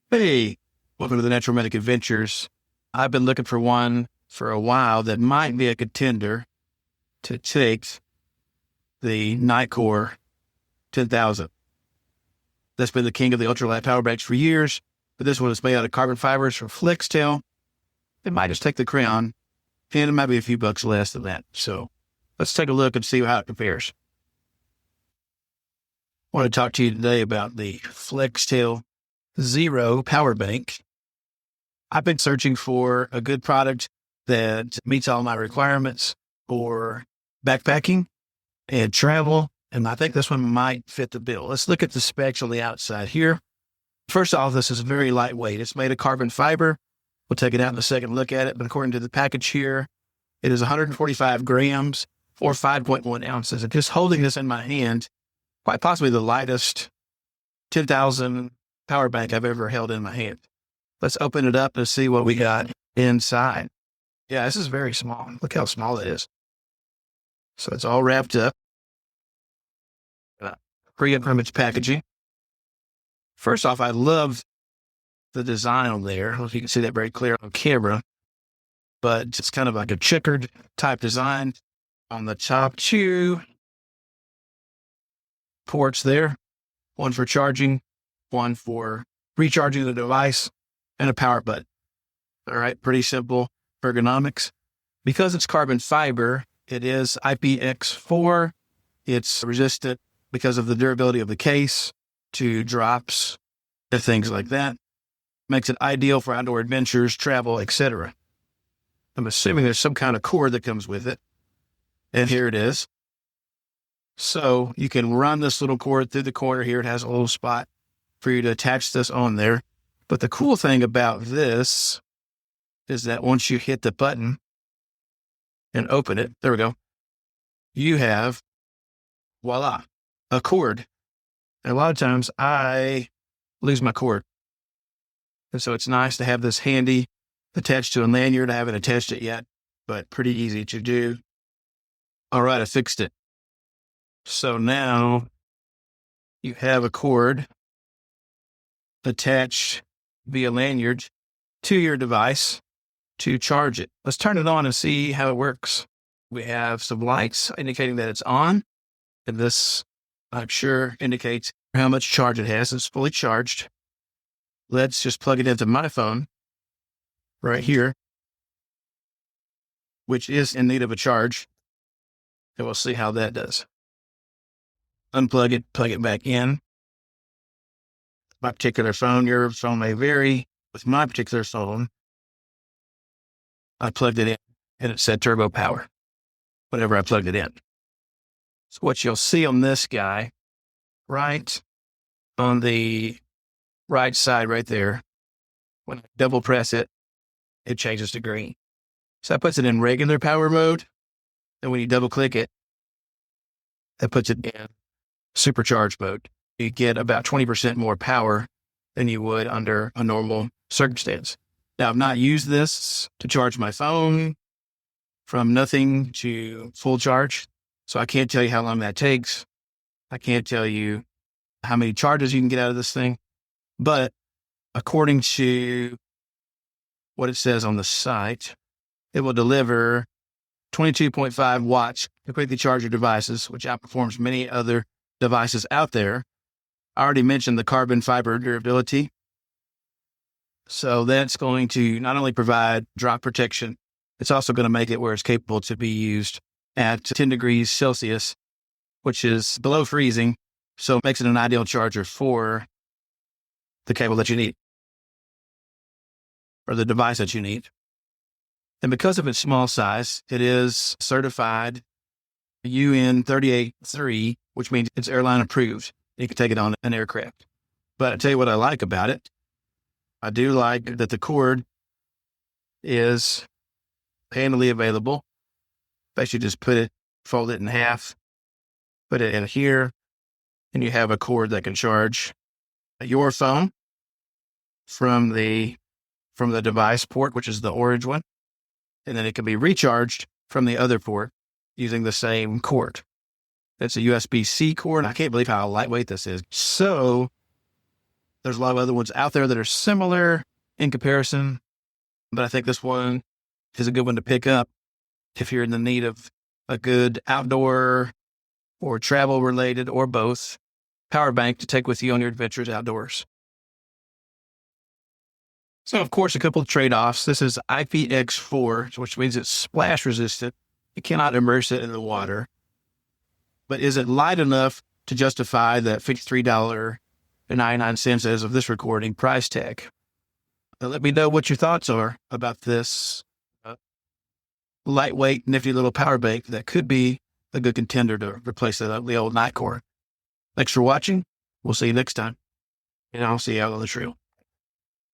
Hey, welcome to the Natural Medic Adventures. I've been looking for one for a while that might be a contender to take the Nitecore 10,000. That's been the king of the ultralight power banks for years, but this one is made out of carbon fibers from Flextail. It might just take the crown, and it might be a few bucks less than that. So let's take a look and see how it compares. I want to talk to you today about the Flextail Zero Power Bank. I've been searching for a good product that meets all my requirements for backpacking and travel, and I think this one might fit the bill. Let's look at the specs on the outside here. First off, this is very lightweight. It's made of carbon fiber. We'll take it out in a second and look at it, but according to the package here, it is 145 grams or 5.1 ounces. And just holding this in my hand, quite possibly the lightest 10,000 power bank I've ever held in my hand. Let's open it up and see what we got inside. Yeah, this is very small. Look how small it is. So it's all wrapped up. Free from its packaging. First off, I love the design on there. I don't know if you can see that very clear on camera, but it's kind of like a checkered type design on the top. Two ports there, one for charging, one for recharging the device, and a power button. All right, pretty simple ergonomics. Because it's carbon fiber, it is IPX4. It's resistant because of the durability of the case to drops and things like that. Makes it ideal for outdoor adventures, travel, etc. I'm assuming there's some kind of cord that comes with it. And here it is. So you can run this little cord through the corner here. It has a little spot for you to attach this on there. But the cool thing about this is that once you hit the button and open it, there we go, you have, voila, a cord. And a lot of times I lose my cord. And so it's nice to have this handy attached to a lanyard. I haven't attached it yet, but pretty easy to do. All right, I fixed it. So now you have a cord attached via lanyard to your device to charge it. Let's turn it on and see how it works. We have some lights indicating that it's on, and this, I'm sure, indicates how much charge it has. It's fully charged. Let's just plug it into my phone right here, which is in need of a charge, and we'll see how that does. Unplug it, plug it back in. My particular phone, your phone may vary. With my particular phone, I plugged it in and it said turbo power whenever I plugged it in. So what you'll see on this guy, right on the right side right there, when I double press it, it changes to green. So that puts it in regular power mode. And when you double click it, that puts it in supercharged mode. You get about 20% more power than you would under a normal circumstance. Now, I've not used this to charge my phone from nothing to full charge, so I can't tell you how long that takes. I can't tell you how many charges you can get out of this thing, but according to what it says on the site, it will deliver 22.5 watts, completely charge your devices, which outperforms many other devices out there. I already mentioned the carbon fiber durability. So that's going to not only provide drop protection, it's also going to make it where it's capable to be used at 10 degrees Celsius, which is below freezing. So it makes it an ideal charger for the cable that you need or the device that you need. And because of its small size, it is certified UN 38.3, which means it's airline approved. You can take it on an aircraft. But I tell you what I like about it. I do like that the cord is handily available. Basically just fold it in half, put it in here, and you have a cord that can charge your phone from the device port, which is the orange one. And then it can be recharged from the other port using the same cord. It's a USB-C cord. I can't believe how lightweight this is. So There's a lot of other ones out there that are similar in comparison, but I think this one is a good one to pick up if you're in the need of a good outdoor or travel related or both power bank to take with you on your adventures outdoors. So, of course, a couple of trade-offs. This is IPX4, which means it's splash resistant. You cannot immerse it in the water. But is it light enough to justify that $53.99 as of this recording price tag? Now, let me know what your thoughts are about this lightweight, nifty little power bank that could be a good contender to replace the old Nitecore. Thanks for watching. We'll see you next time. And I'll see you out on the trail.